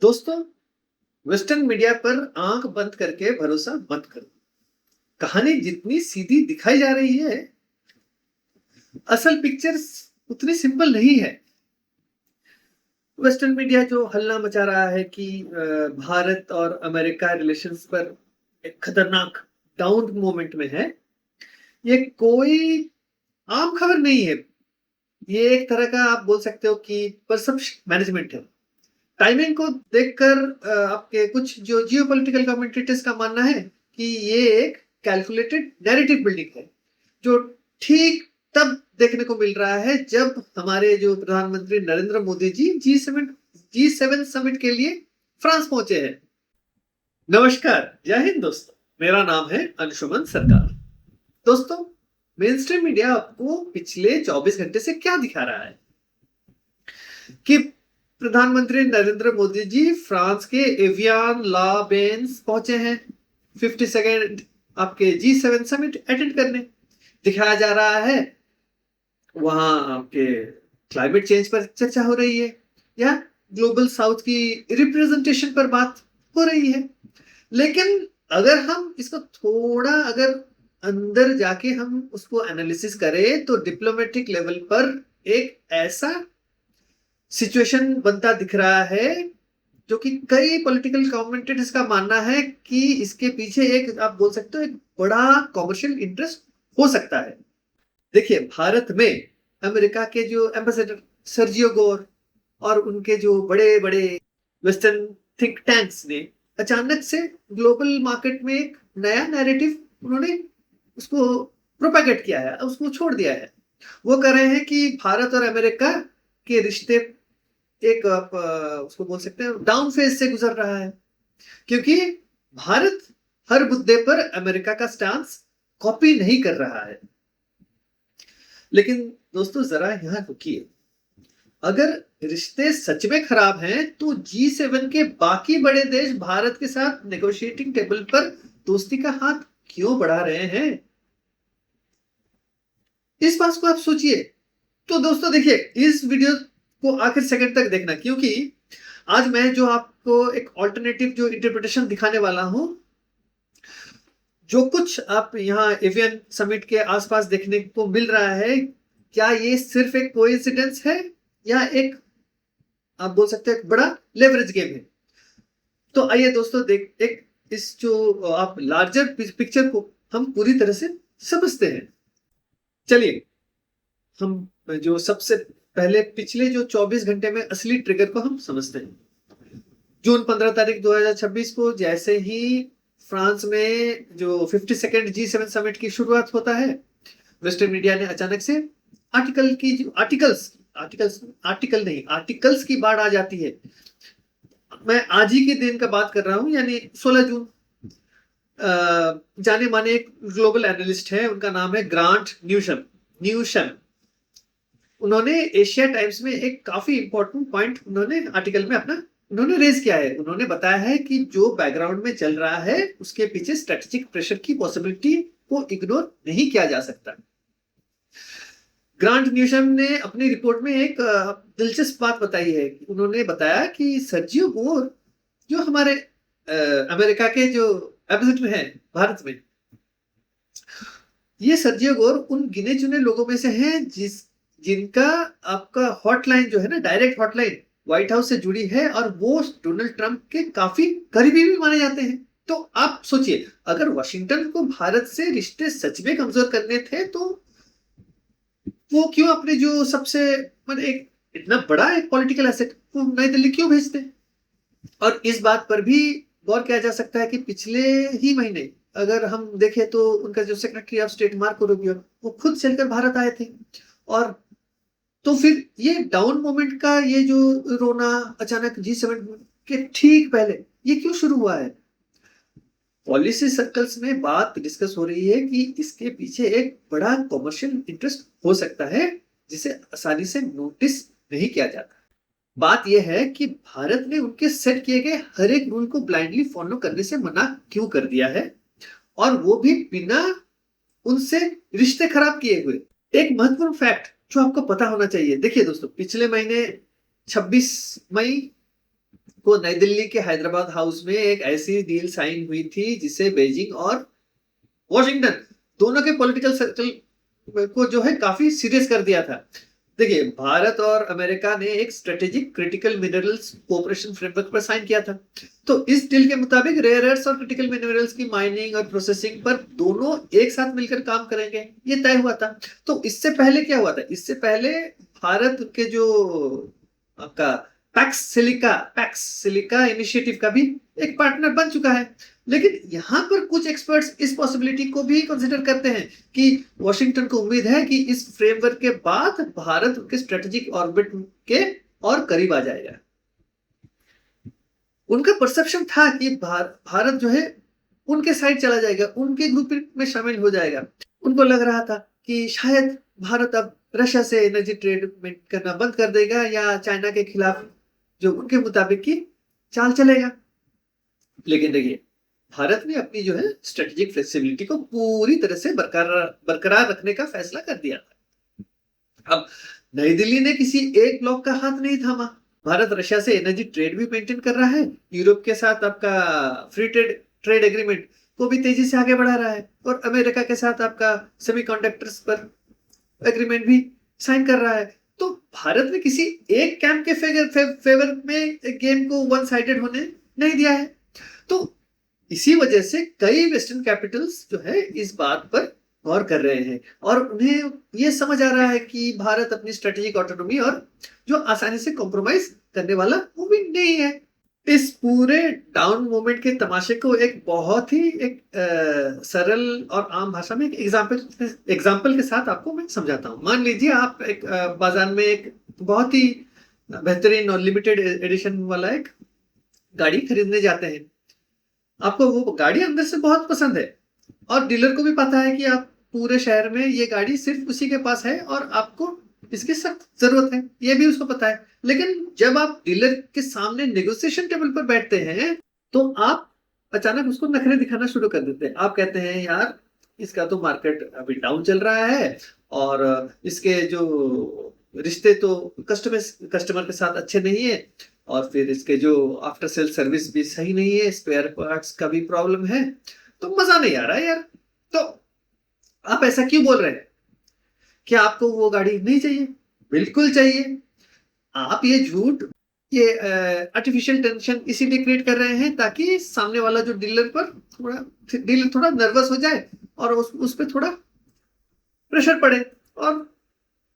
दोस्तों, western media पर आंख बंद करके भरोसा मत करो। कहानी जितनी सीधी दिखाई जा रही है, असल पिक्चर उतनी सिंपल नहीं है। वेस्टर्न मीडिया जो हल्ला मचा रहा है कि भारत और अमेरिका रिलेशंस पर एक खतरनाक डाउन मोमेंट में है, ये कोई आम खबर नहीं है। ये एक तरह का आप बोल सकते हो कि परसेप्शन मैनेजमेंट है। टाइमिंग को देखकर आपके कुछ जो जियोपॉलिटिकल कमेंटेटर्स का मानना है कि ये एक कैलकुलेटेड नैरेटिव बिल्डिंग है, जो ठीक तब देखने को मिल रहा है जब हमारे जो प्रधानमंत्री नरेंद्र मोदी जी जी7 समिट के लिए फ्रांस पहुंचे हैं। नमस्कार, जय हिंद दोस्तों। मेरा नाम है अंशुमन सरकार। दोस्तों, मेनस्ट्रीम मीडिया आपको पिछले 24 घंटे से क्या दिखा रहा है कि प्रधानमंत्री नरेंद्र मोदी जी फ्रांस के एवियान ला बेंस पहुंचे हैं 52nd आपके जी7 समिट अटेंड करने। दिखाया जा रहा है वहां आपके क्लाइमेट चेंज पर चर्चा हो रही है या ग्लोबल साउथ की रिप्रेजेंटेशन पर बात हो रही है। लेकिन अगर हम इसको थोड़ा अंदर जाके हम उसको एनालिसिस करें तो डिप्लोमेटिक लेवल पर एक ऐसा सिचुएशन बनता दिख रहा है जो कि कई पॉलिटिकल कमेंटेटर्स का मानना है कि इसके पीछे एक आप बोल सकते हो एक बड़ा कॉमर्शियल इंटरेस्ट हो सकता है। देखिए, भारत में अमेरिका के जो एम्बेसडर सर्जियो गोर और उनके जो बड़े बड़े वेस्टर्न थिंक टैंक्स ने अचानक से ग्लोबल मार्केट में एक नया नैरेटिव उन्होंने उसको प्रोपेगेट किया है, उसको छोड़ दिया है। वो कह रहे हैं कि भारत और अमेरिका के रिश्ते एक आप उसको बोल सकते हैं डाउन फेज से गुजर रहा है, क्योंकि भारत हर मुद्दे पर अमेरिका का स्टांस कॉपी नहीं कर रहा है। लेकिन दोस्तों, जरा यहां रुकिए। अगर रिश्ते सच में खराब हैं तो जी7 के बाकी बड़े देश भारत के साथ नेगोशिएटिंग टेबल पर दोस्ती का हाथ क्यों बढ़ा रहे हैं? इस बात को आप सोचिए। तो दोस्तों देखिए, इस वीडियो को आखिर सेकंड तक देखना, क्योंकि आज मैं जो आपको एक ऑल्टरनेटिव जो इंटरप्रिटेशन दिखाने वाला हूं। जो कुछ आप यहाँ एवियन समिट के आसपास देखने को मिल रहा है, क्या ये सिर्फ एक कोइंसिडेंस है या एक आप बोल सकते हैं एक बड़ा लेवरेज गेम है? तो आइए दोस्तों, एक इस जो आप लार्जर पिक्चर को हम पूरी तरह से समझते हैं। चलिए, हम जो सबसे पहले पिछले जो 24 घंटे में असली ट्रिगर को हम समझते हैं। जून 15 तारीख 2026 को जैसे ही फ्रांस में जो 52nd जी7 समिट की शुरुआत होता है, वेस्टर्न मीडिया ने अचानक से आर्टिकल्स की बाढ़ आ जाती है। मैं आज ही के दिन का बात कर रहा हूं, यानी 16 जून। जाने माने एक ग्लोबल एनालिस्ट है, उनका नाम है ग्रांट न्यूशम। उन्होंने एशिया टाइम्स में एक काफी इंपॉर्टेंट पॉइंट उन्होंने आर्टिकल में उन्होंने रेज किया है। उन्होंने बताया है कि जो बैकग्राउंड में चल रहा है उसके पीछे स्ट्रेटेजिक प्रेशर की पॉसिबिलिटी को इग्नोर नहीं किया जा सकता। ग्रांट न्यूशम ने अपनी रिपोर्ट में एक दिलचस्प बात बताई है। उन्होंने बताया कि सर्जियो गोर जो हमारे अमेरिका के जो एम्बेसडर हैं भारत में, ये सर्जियो गोर उन गिने चुने लोगों में से हैं जिनका आपका हॉटलाइन जो है ना, डायरेक्ट हॉटलाइन व्हाइट हाउस से जुड़ी है, और वो डोनाल्ड ट्रंप के काफी करीबी भी माने जाते हैं। तो आप सोचिए, अगर वॉशिंगटन को भारत से रिश्ते सच में कमजोर करने थे तो वो क्यों अपने जो सबसे मतलब एक इतना बड़ा एक पॉलिटिकल एसेट को नई दिल्ली क्यों भेजते? और इस बात पर भी गौर किया जा सकता है कि पिछले ही महीने अगर हम देखें तो उनका जो secretary of state Marco Rubio, वो खुद चलकर भारत आए थे। और तो फिर ये डाउन मोमेंट का ये जो रोना अचानक जी7 के ठीक पहले ये क्यों शुरू हुआ है? पॉलिसी सर्कल्स में बात डिस्कस हो रही है कि इसके पीछे एक बड़ा कॉमर्शियल इंटरेस्ट हो सकता है, जिसे आसानी से नोटिस नहीं किया जाता। बात यह है कि भारत ने उनके सेट किए गए हर एक रूल को ब्लाइंडली फॉलो करने से मना क्यों कर दिया है, और वो भी बिना उनसे रिश्ते खराब किए हुए। एक महत्वपूर्ण फैक्ट जो आपको पता होना चाहिए। देखिए दोस्तों, पिछले महीने 26 मई को नई दिल्ली के हैदराबाद हाउस में एक ऐसी डील साइन हुई थी जिसे बीजिंग और वॉशिंगटन दोनों के पॉलिटिकल सर्कल को जो है काफी सीरियस कर दिया था। देखिए, भारत और अमेरिका ने एक strategic critical minerals cooperation framework पर साइन किया था। तो इस डील के मुताबिक रेयर अर्थ और क्रिटिकल मिनरल्स की माइनिंग और प्रोसेसिंग पर दोनों एक साथ मिलकर काम करेंगे, ये तय हुआ था। तो इससे पहले क्या हुआ था? इससे पहले भारत के जो आपका पैक्स सिलिका इनिशिएटिव का भी एक पार्टनर बन चुका है। लेकिन यहाँ पर कुछ एक्सपर्ट्स इस पॉसिबिलिटी को भी कंसिडर करते हैं कि वॉशिंगटन को उम्मीद है कि इस फ्रेमवर्क के बाद भारत उनके स्ट्रेटेजिक ऑर्बिट के और करीब आ जाएगा। उनका परसेप्शन था कि भारत जो है उनके साइड चला जाएगा, उनके ग्रुप में शामिल हो जाएगा। उनको लग रहा था कि शायद भारत अब रशिया से एनर्जी ट्रेड करना बंद कर देगा या चाइना के खिलाफ जो उनके मुताबिक की चाल चलेगा। लेकिन देखिए, भारत ने अपनी जो है स्ट्रेटेजिक फ्लेक्सिबिलिटी को पूरी तरह से बरकरार रखने का फैसला कर दिया था। अब नई दिल्ली ने किसी एक ब्लॉक का हाथ नहीं थामा। भारत रशिया से एनर्जी ट्रेड भी मेंटेन कर रहा है, यूरोप के साथ आपका फ्री ट्रेड एग्रीमेंट को भी तेजी से आगे बढ़ा रहा है और अमेरिका के साथ आपका सेमीकंडक्टर्स पर एग्रीमेंट भी साइन कर रहा है। तो भारत ने किसी एक कैंप के फेवर में गेम को वन साइडेड होने नहीं दिया है। तो इसी वजह से कई वेस्टर्न कैपिटल्स जो है इस बात पर गौर कर रहे हैं और उन्हें यह समझ आ रहा है कि भारत अपनी स्ट्रेटेजिक ऑटोनॉमी और जो आसानी से कॉम्प्रोमाइज करने वाला वो भी नहीं है। इस पूरे डाउन मोमेंट के तमाशे को एक बहुत ही सरल और आम भाषा में एक एग्जाम्पल के साथ आपको मैं समझाता हूँ। मान लीजिए आप एक बाजार में एक बहुत ही बेहतरीन और लिमिटेड एडिशन वाला एक गाड़ी खरीदने जाते हैं। आपको वो गाड़ी अंदर से बहुत पसंद है और डीलर को भी पता है कि आप पूरे शहर में ये गाड़ी सिर्फ उसी के पास है और आपको इसकी सख्त जरूरत है, ये भी उसको पता है। लेकिन जब आप डीलर के सामने नेगोशिएशन टेबल पर बैठते हैं तो आप अचानक उसको नखरे दिखाना शुरू कर देते हैं। आप कहते हैं यार इसका तो मार्केट अभी डाउन चल रहा है और इसके जो रिश्ते तो कस्टमर के साथ अच्छे नहीं है और फिर इसके जो आफ्टर सेल सर्विस भी सही नहीं है, स्पेयर पार्ट्स का भी प्रॉब्लम है, तो मजा नहीं आ रहा है यार। तो आप ऐसा क्यों बोल रहे हैं? क्या आपको वो गाड़ी नहीं चाहिए? बिल्कुल चाहिए। आप ये झूठ, ये आर्टिफिशियल टेंशन इसीलिए क्रिएट कर रहे हैं ताकि सामने वाला जो डीलर थोड़ा नर्वस हो जाए और उस पर थोड़ा प्रेशर पड़े और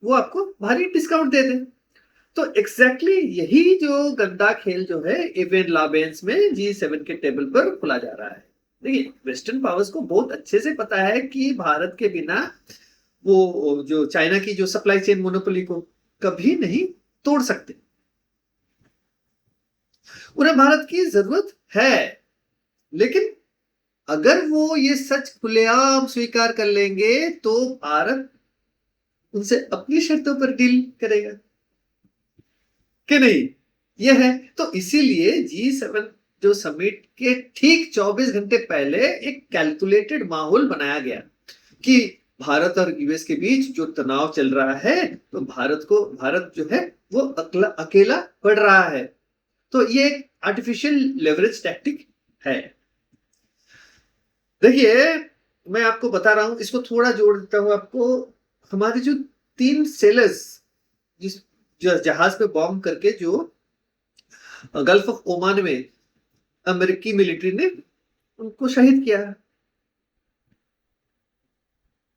वो आपको भारी डिस्काउंट दे दे। तो एग्जैक्टली यही जो गंदा खेल जो है इवेंट लाबेंस में G7 के टेबल पर खुला जा रहा है। देखिए, वेस्टर्न पावर्स को बहुत अच्छे से पता है कि भारत के बिना वो जो चाइना की जो सप्लाई चेन मोनोपोली को कभी नहीं तोड़ सकते। उन्हें भारत की जरूरत है, लेकिन अगर वो ये सच खुलेआम स्वीकार कर लेंगे तो भारत उनसे अपनी शर्तों पर डील करेगा कि नहीं, यह है। तो इसीलिए G7 जो समिट के ठीक 24 घंटे पहले एक कैलकुलेटेड माहौल बनाया गया कि भारत और यूएस के बीच जो तनाव चल रहा है तो भारत जो है वो अकेला पड़ रहा है। तो ये एक आर्टिफिशियल लेवरेज टैक्टिक है। देखिए, मैं आपको बता रहा हूं, इसको थोड़ा जोड़ देता हूं आपको। हमारे जो 3 सेलर्स जो जहाज पे बॉम्ब करके जो गल्फ ऑफ ओमान में अमेरिकी मिलिट्री ने उनको शहीद किया,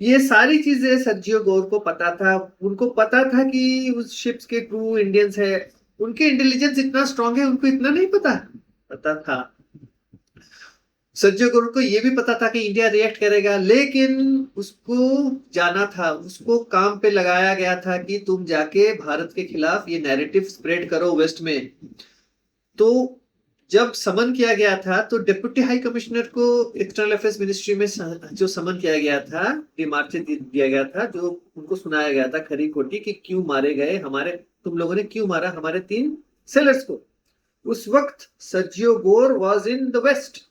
ये सारी चीजें सर्जियो गोर को पता था। उनको पता था कि उस शिप्स के क्रू इंडियंस है। उनके इंटेलिजेंस इतना स्ट्रांग है, उनको इतना नहीं पता था। सर्जियो गोर को ये भी पता था कि इंडिया रिएक्ट करेगा, लेकिन उसको जाना था, उसको काम पे लगाया गया था कि तुम जाके भारत के खिलाफ ये नैरेटिव स्प्रेड करो वेस्ट में। तो जब समन किया गया था तो डिप्टी हाई कमिश्नर को एक्सटर्नल अफेयर्स मिनिस्ट्री में जो समन किया गया था, डिमार्चे दिया गया था, जो उनको सुनाया गया था खरी खोटी कि क्यों मारे गए तुम लोगों ने क्यों मारा हमारे 3 सेलर्स को। उस वक्त Sergio Gor was in the waste,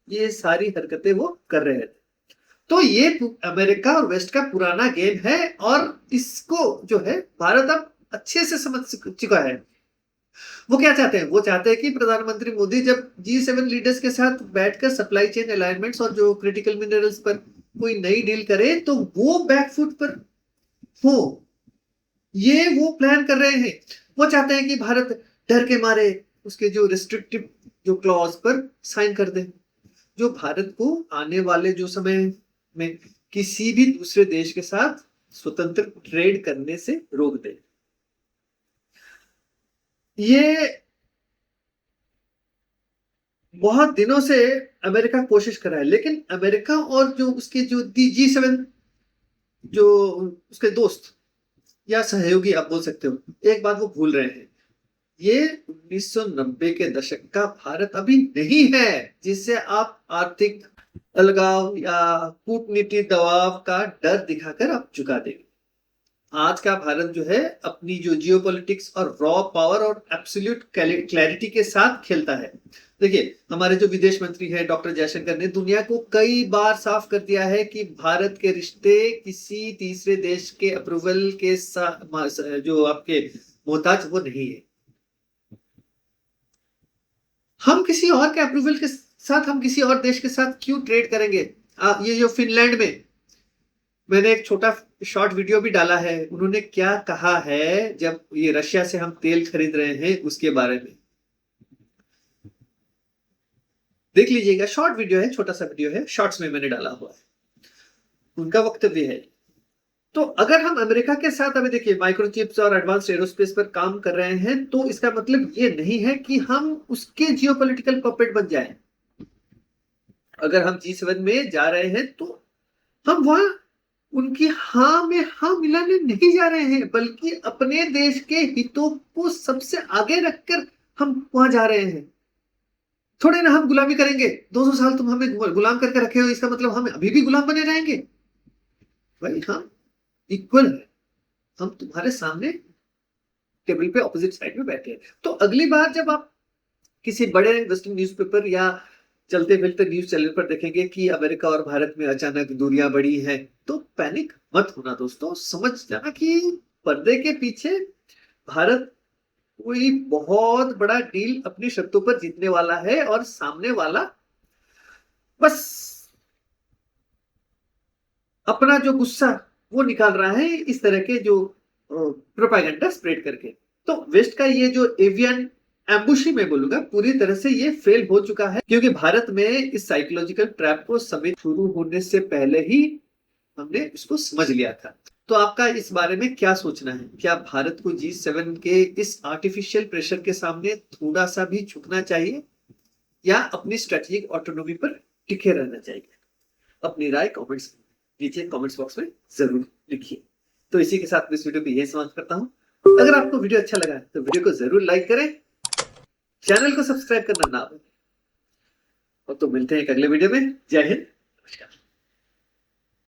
ये सारी हरकतें वो कर रहे थे। तो ये अमेरिका और वेस्ट का पुराना गेम है और इसको जो है भारत अब अच्छे से समझ चुका है। वो क्या चाहते हैं? वो चाहते हैं कि प्रधानमंत्री मोदी जब G7 लीडर्स के साथ बैठकर सप्लाई चेन अलाइनमेंट्स और जो क्रिटिकल मिनरल्स पर कोई नई डील करे तो वो बैकफुट पर हो। ये वो प्लान कर रहे हैं। वो चाहते हैं कि भारत डर के मारे उसके जो रिस्ट्रिक्टिव जो क्लॉज पर साइन कर दे, जो भारत को आने वाले जो समय में किसी भी दूसरे देश के साथ स्वतंत्र ट्रेड करने से रोक दे। ये बहुत दिनों से अमेरिका कोशिश कर रहा है, लेकिन अमेरिका और जो उसके जो G7 जो उसके दोस्त या सहयोगी आप बोल सकते हो, एक बात वो भूल रहे हैं। ये 1990 के दशक का भारत अभी नहीं है जिससे आप आर्थिक अलगाव या कूटनीतिक दबाव का डर दिखाकर आप चुका देंगे। आज का भारत जो है अपनी जो जियोपॉलिटिक्स और रॉ पावर और एब्सोल्यूट क्लैरिटी के साथ खेलता है। देखिए, हमारे जो विदेश मंत्री हैं डॉक्टर जयशंकर ने दुनिया को कई बार साफ कर दिया है कि भारत के रिश्ते किसी तीसरे देश के अप्रूवल के साथ जो आपके मोहताज वो नहीं है। हम किसी और के अप्रूवल के साथ हम किसी और देश के साथ क्यों ट्रेड करेंगे? ये जो फिनलैंड में मैंने एक छोटा शॉर्ट वीडियो भी डाला है, उन्होंने क्या कहा है जब ये रशिया से हम तेल खरीद रहे हैं उसके बारे में देख लीजिएगा। शॉर्ट वीडियो है, छोटा सा वीडियो है, शॉर्ट्स में मैंने डाला हुआ है। उनका वक्तव्य है। तो अगर हम अमेरिका के साथ अभी देखिए माइक्रोचिप्स और एडवांस्ड एरोस्पेस पर काम कर रहे हैं तो इसका मतलब ये नहीं है कि हम उसके जियोपॉलिटिकल पपेट बन जाएं। अगर हम G7 में जा रहे हैं तो हम वहां उनकी हाँ में हाँ मिलाने नहीं जा रहे हैं, बल्कि अपने देश के हितों को सबसे आगे रखकर हम वहां जा रहे हैं। थोड़े ना हम गुलामी करेंगे। 200 साल तुम हमें गुलाम करके रखे हो, इसका मतलब हम अभी भी गुलाम बने रहेंगे? भाई हम इक्वल है, हम तुम्हारे सामने टेबल पे ऑपोजिट साइड में बैठे हैं। तो अगली बार जब आप किसी बड़े वेस्टर्न न्यूज़पेपर या चलते फिरते न्यूज चैनल पर देखेंगे कि अमेरिका और भारत में अचानक दूरियां बढ़ी हैं, तो पैनिक मत होना दोस्तों। समझ जाना कि पर्दे के पीछे भारत कोई बहुत बड़ा डील अपनी शर्तों पर जीतने वाला है और सामने वाला बस अपना जो गुस्सा वो निकाल रहा है इस तरह के जो प्रोपागेंडा स्प्रेड करके। तो वेस्ट का ये जो एवियन एम्बुश ही मैं बोलूंगा पूरी तरह से ये फेल हो चुका है, क्योंकि भारत में इस साइकोलॉजिकल ट्रैप को समय शुरू होने से पहले ही हमने इसको समझ लिया था। तो आपका इस बारे में क्या सोचना है? क्या भारत को G7 के इस आर्टिफिशियल प्रेशर के सामने थोड़ा सा भी झुकना चाहिए या अपनी स्ट्रेटेजिक ऑटोनॉमी पर टिके रहना चाहिए? अपनी राय कमेंट्स नीचे कमेंट्स बॉक्स में जरूर लिखिए। तो इसी के साथ इस वीडियो को यही समाप्त करता हूं। अगर आपको वीडियो अच्छा लगा तो वीडियो को जरूर लाइक करें, चैनल को सब्सक्राइब करना ना भूलें। और तो मिलते हैं एक अगले वीडियो में। जय हिंद, नमस्कार।